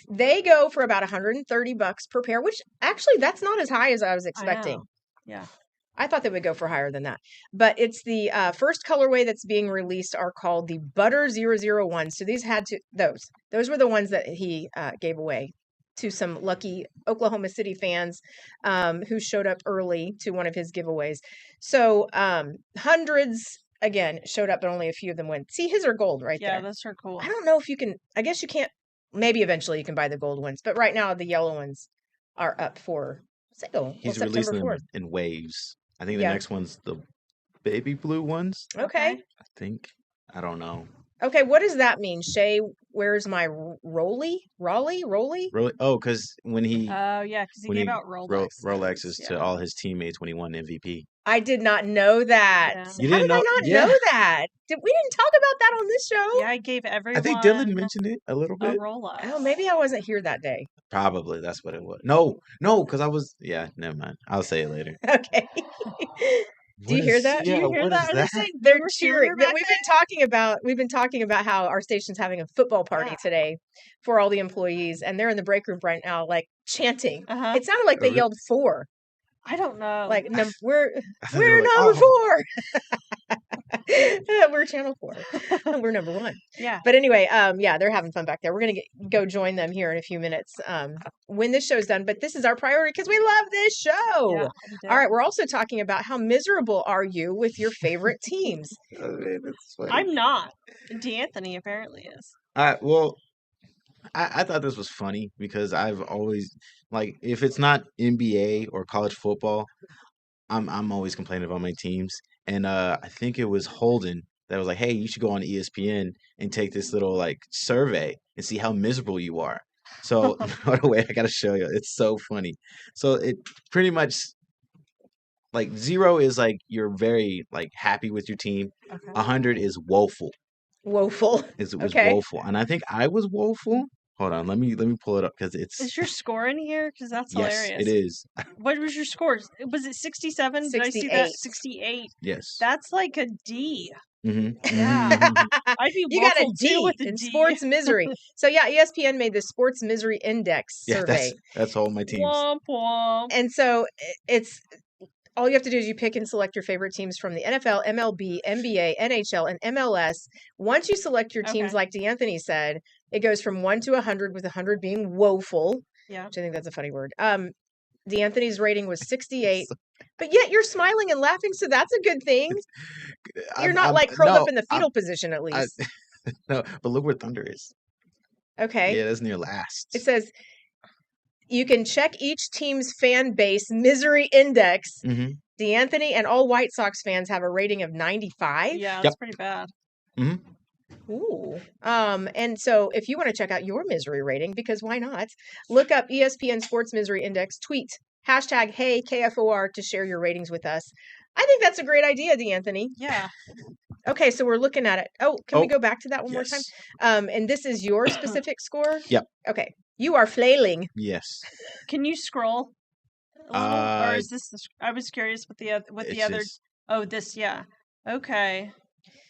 They go for about $130 per pair, which actually that's not as high as I was expecting. I know. Yeah. I thought they would go for higher than that. But it's the first colorway that's being released are called the Butter 001. So these those were the ones that he gave away to some lucky Oklahoma City fans who showed up early to one of his giveaways. So hundreds, again, showed up, but only a few of them went. See, his are gold right there. Yeah, those are cool. I don't know if you can, I guess you can't, maybe eventually you can buy the gold ones. But right now, the yellow ones are up for sale. He's September releasing them 4th. in waves. I think the Yeah. next one's the baby blue ones. Okay. I think. I don't know. Okay, what does that mean? Shay, where's my Raleigh? Really? Oh, because when he Oh, yeah, because he when gave he out Rolexes. Rolexes to all his teammates when he won MVP. I did not know that. Yeah. You How didn't did I know? not Yeah. know that? We didn't talk about that on this show? Yeah, I gave I think Dylan everyone mentioned it a little a bit. roll up. Oh, maybe I wasn't here that day. Probably that's what it was. No, because I was. Yeah, never mind. I'll say it later. Okay. Do you hear that? Do you hear what that? is I was that? gonna say They're there were cheering. cheering back We've there. been talking about how our station's having a football party Yeah. today for all the employees, and they're in the break room right now, like chanting. Uh-huh. It sounded like they Oh, really? yelled 4. I don't know. Like we're I thought they were like, number "Oh." 4. We're channel 4. We're number 1. Yeah. But anyway, yeah, they're having fun back there. We're gonna go join them here in a few minutes when this show's done. But this is our priority because we love this show. Yeah, we did. All right, we're also talking about how miserable are you with your favorite teams. Oh, man, that's funny. I'm not. D'Anthony apparently is. Well, I thought this was funny because I've always like if it's not NBA or college football, I'm always complaining about my teams. And I think it was Holden that was like, "Hey, you should go on ESPN and take this little like survey and see how miserable you are." So, by the way, I gotta show you. It's so funny. So it pretty much like 0 is like you're very like happy with your team. Okay. 100 is woeful. Woeful. It was Okay. woeful, and I think I was woeful. Hold on, let me pull it up because it's Is your score in here? Because that's yes, hilarious. it is. What was your score? Was it 67? Did I see that? 68. 68. Yes. That's like a D. Mhm, Yeah. mhm, mhm. I'd be You got a woeful too D with a in D. sports misery. So yeah, ESPN made the sports misery index Yeah, survey. that's all my teams. Womp womp. And so it's all you have to do is you pick and select your favorite teams from the NFL, MLB, NBA, NHL, and MLS. Once you select your teams, Okay. like D'Anthony said, it goes from 1 to 100, with 100 being woeful, Yeah. which I think that's a funny word. D'Anthony's rating was 68, but yet you're smiling and laughing, so that's a good thing. You're not like curled up in the fetal position, at I, least. no, but look where Thunder is. Okay. Yeah, that's near last. It says you can check each team's fan base misery index. Mhm. D'Anthony and all White Sox fans have a rating of 95. Yeah, Yep. that's pretty bad. Mhm. Ooh. And so if you want to check out your misery rating, because why not? Look up ESPN Sports Misery Index, tweet hashtag hey KFOR to share your ratings with us. I think that's a great idea, D'Anthony. Yeah. Okay, so we're looking at it. Oh, can we Oh, go back to that one more time? yes. And this is your specific score? Yep. Okay. You are flailing. Yes. Can you scroll a little? Or Uh, is this I was curious with the It's other just- Oh, this, yeah. Okay.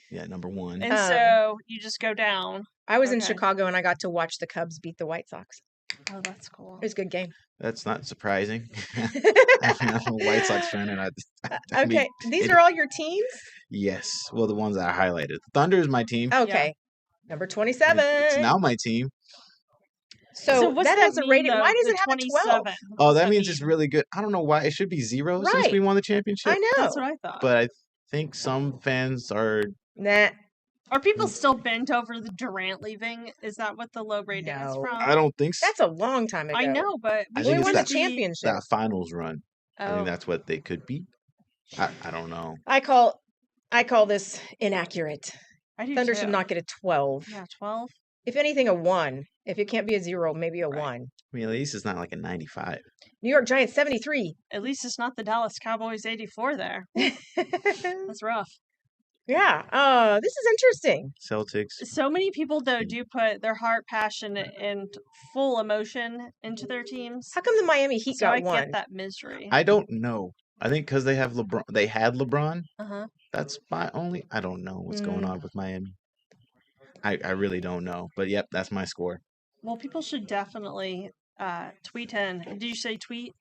yeah, number 1. And Um, so you just go down. I was in Okay. Chicago and I got to watch the Cubs beat the White Sox. Oh, that's cool. It was a good game. That's not surprising. I'm a White Sox fan, and I mean, Okay. These it- are all your teams? yes. Well, the ones that I highlighted. Thunder is my team. Okay. Number It's 27. now my team. So, what's that has a mean, rating. Why though, does the it have a 12? 27? Oh, What's that means it's mean? really good. I don't know why it should be 0 since Right. we won the championship. I know. That's what I thought. But I think some fans are. Nah. Are people still bent over the Durant leaving? Is that what the low rating is No. from? I don't think so. That's a long time ago. I know, but I We think it's won the that- championship. That finals run. I Oh, think that's what they could be. I don't know. I call this inaccurate. I do Thunder too. should not get a 12. Yeah, 12. If anything, a 1. If it can't be a 0, maybe a Right. 1. I mean, at least it's not like a 95. New York Giants 73. At least it's not the Dallas Cowboys 84 there. That's rough. Yeah. This is interesting. Celtics. So many people, though, do put their heart, passion, and full emotion into their teams. How come the Miami Heat So got I 1? get that misery. I don't know. I think because they have LeBron. They had LeBron. Uh-huh. That's my only. I don't know what's going Mm. on with Miami. I really don't know. But yep, that's my score. Well, people should definitely tweet in. Did you say tweet?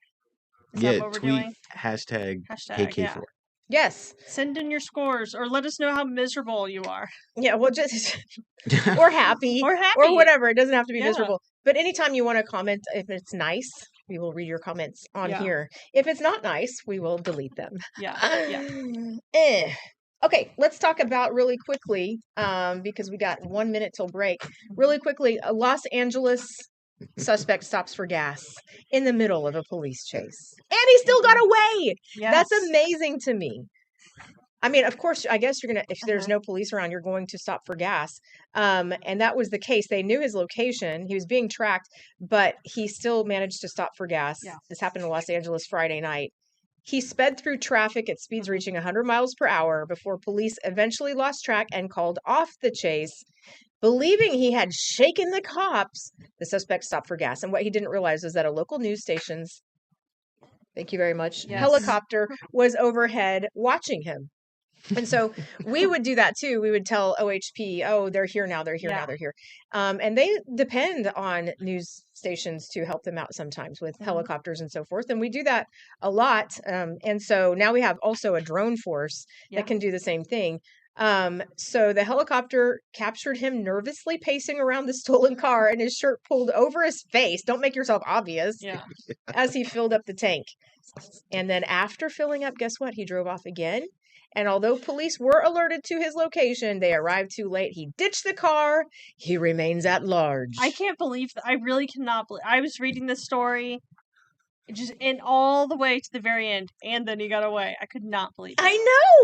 Is Yeah, that what we're tweet doing? hashtag Hashtag, yeah. KK4. Yes. Send in your scores or let us know how miserable you are. Yeah, well, just or happy Or happy. or whatever. It doesn't have to be Yeah. miserable. But anytime you want to comment, if it's nice, we will read your comments on Yeah. here. If it's not nice, we will delete them. Yeah, yeah. Okay, let's talk about really quickly, because we got 1 minute till break. Really quickly, a Los Angeles suspect stops for gas in the middle of a police chase, and he still got away. That's Yes. amazing to me. I mean, of course, I guess you're gonna, if there's Uh-huh. no police around, you're going to stop for gas. And that was the case. They knew his location. He was being tracked, but he still managed to stop for gas. Yeah. This happened in Los Angeles Friday night. He sped through traffic at speeds reaching 100 miles per hour before police eventually lost track and called off the chase. Believing he had shaken the cops, the suspect stopped for gas. And what he didn't realize was that a local news station's, thank you very much, Yes. helicopter was overhead watching him. And so we would do that too. We would tell OHP, oh, they're here now, they're here now, Yeah. they're here. And they depend on news stations to help them out sometimes with Mhm. helicopters and so forth. And we do that a lot. And so now we have also a drone force Yeah. that can do the same thing. So the helicopter captured him nervously pacing around the stolen car and his shirt pulled over his face. Don't make yourself obvious. Yeah. As he filled up the tank. And then after filling up, guess what? He drove off again. And although police were alerted to his location, they arrived too late. He ditched the car. He remains at large. I can't believe that. I really cannot believe. I was reading this story, and all the way to the very end, and then he got away. I could not believe it. I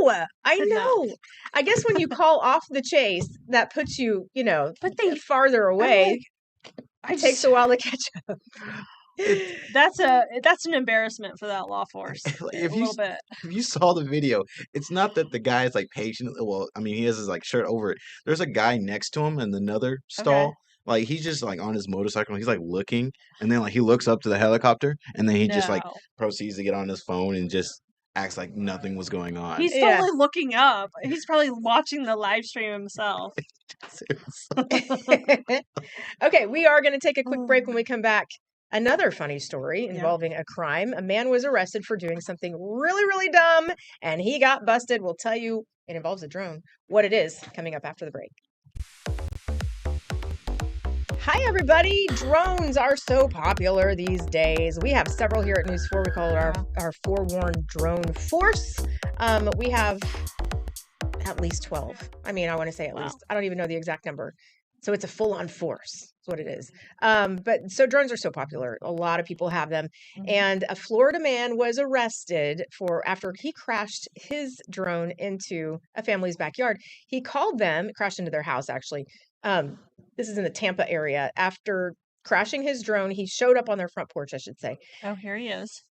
know. I Could not. know. I guess when you call off the chase, that puts you, But they farther away. I It takes just, a while to catch up. that's an embarrassment for that law force. Like, A little bit. if you saw the video, it's not that the guy is like patient. Well, I mean, he has his like shirt over it. There's a guy next to him in another stall. Like he's just like on his motorcycle. He's like looking, and then like he looks up to the helicopter, and then he just like No. proceeds to get on his phone and just acts like nothing was going on. He's Yeah. totally looking up. He's probably watching the live stream himself. Okay, we are going to take a quick break. When we come back, another funny story involving a crime. A man was arrested for doing something really, really dumb, and he got busted. We'll tell you it involves a drone. What it is coming up after the break. Hi, everybody. Drones are so popular these days. We have several here at News 4. We call it our forewarned drone force. We have at least 12. I mean, I want to say at Wow. least. I don't even know the exact number. So it's a full-on force. Is what it is. But so drones are so popular. A lot of people have them. Mhm. And a Florida man was arrested after he crashed his drone into a family's backyard. He called them, crashed into their house actually. This is in the Tampa area. After crashing his drone, he showed up on their front porch, I should say. Oh, here he is.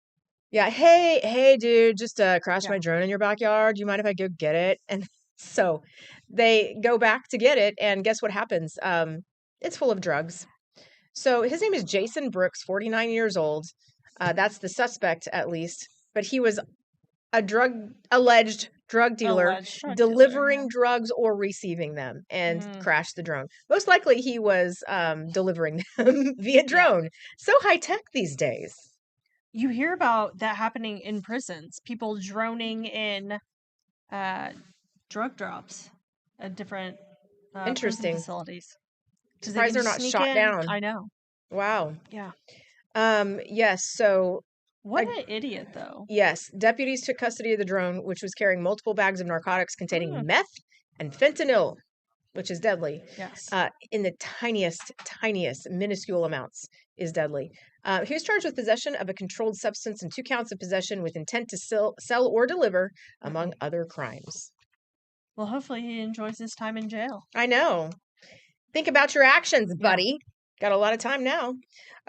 Yeah, hey, dude, just crashed Yeah. my drone in your backyard. Do you mind if I go get it? And so they go back to get it, and guess what happens? It's full of drugs. So his name is Jason Brooks, 49 years old. That's the suspect, at least. But he was a alleged drug dealer Alleged drug delivering dealer, drugs or receiving them and Mm. crashed the drone. Most likely he was delivering them via drone. So high tech these days. You hear about that happening in prisons. People droning in drug drops at different prison Interesting. facilities. 'Cause they Surprised can they're not sneak shot in. down. I know. Wow. Yeah. Yes. So What an idiot, though. yes, deputies took custody of the drone, which was carrying multiple bags of narcotics containing meth and fentanyl, which is deadly. Yes. In the tiniest, minuscule amounts is deadly. He was charged with possession of a controlled substance and 2 counts of possession with intent to sell or deliver, among other crimes. Well, hopefully he enjoys his time in jail. I know. Think about your actions, buddy. Got a lot of time now.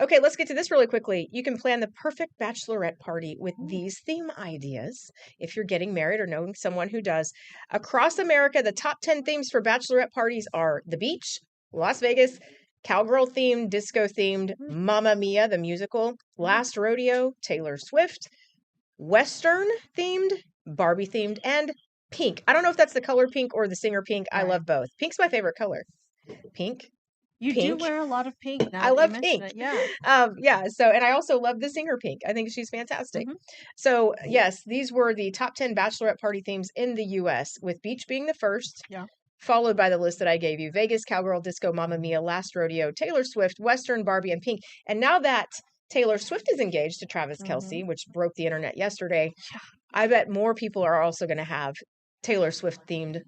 Okay, let's get to this really quickly. You can plan the perfect bachelorette party with these theme ideas if you're getting married or knowing someone who does. Across America, the top 10 themes for bachelorette parties are the beach, Las Vegas, cowgirl themed, disco themed, Mamma Mia, the musical, Last Rodeo, Taylor Swift, Western themed, Barbie themed, and pink. I don't know if that's the color pink or the singer pink. I Right. love both. Pink's my favorite color. Pink. You Pink. do wear a lot of pink now. I that you love mention pink. it. Yeah. Yeah. So, and I also love the singer Pink. I think she's fantastic. Mhm. So, yes, these were the top 10 bachelorette party themes in the U.S., with beach being the first. Yeah. Followed by the list that I gave you: Vegas, cowgirl, disco, Mamma Mia, Last Rodeo, Taylor Swift, Western, Barbie, and Pink. And now that Taylor Swift is engaged to Travis Kelce, which broke the internet yesterday, I bet more people are also going to have Taylor Swift themed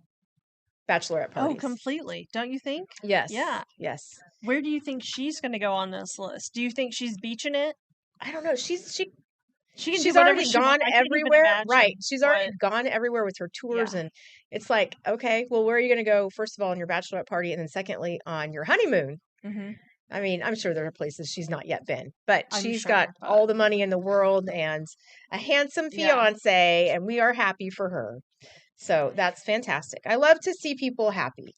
bachelorette Oh, parties. completely. Don't you think? Yes. Yeah. Yes. Where do you think she's going to go on this list? Do you think she's beaching it? I don't know. She She can do she's whatever already she gone wants. I can't even everywhere. imagine Right. She's already what- gone everywhere with her tours. Yeah. And it's like, okay, well, where are you going to go? First of all, on your bachelorette party. And then secondly, on your honeymoon. Mhm. I mean, I'm sure there are places she's not yet been, but I'm she's sure, got but all the money in the world and a handsome yeah. fiance, and we are happy for her. So that's fantastic. I love to see people happy,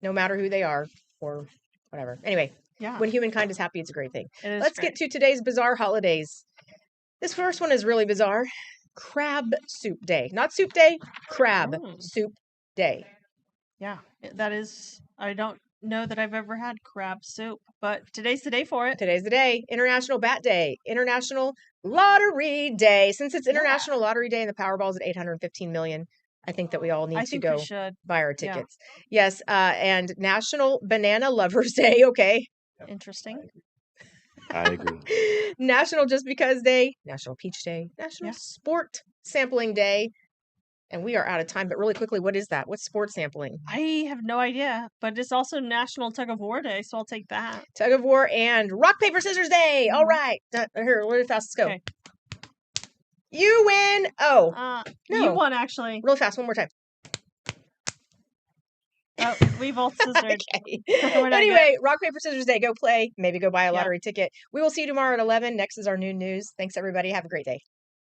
no matter who they are or whatever. Anyway, Yeah. when humankind is happy, it's a great thing. It is Let's great. get to today's bizarre holidays. This first one is really bizarre. Crab Soup Day. Not Soup Day, Crab Oh. Soup Day. Yeah. That is, I don't know that I've ever had crab soup, but today's the day for it. Today's the day. International Bat Day. International Lottery Day. Since it's Yeah. International Lottery Day and the Powerball's at 815 million, I think that we all need I to think we go should. buy our Yeah. tickets. Yes, and National Banana Lovers Day. Okay. Interesting. I agree. National Just Because Day. National Peach Day. National Yeah. Sport Sampling Day. And we are out of time, but really quickly, what is that? What's sport sampling? I have no idea, but it's also National Tug of War Day, so I'll take that. Tug of War and Rock, Paper, Scissors Day. All Mhm. right. Here, really fast. Let's go. Okay. You win. Oh, You no. won, actually. Really fast. One more time. Oh, we both scissored. Okay. We're not Anyway, Rock, Paper, Scissors Day. Go play. Maybe go buy a Yeah. lottery ticket. We will see you tomorrow at 11. Next is our noon news. Thanks, everybody. Have a great day.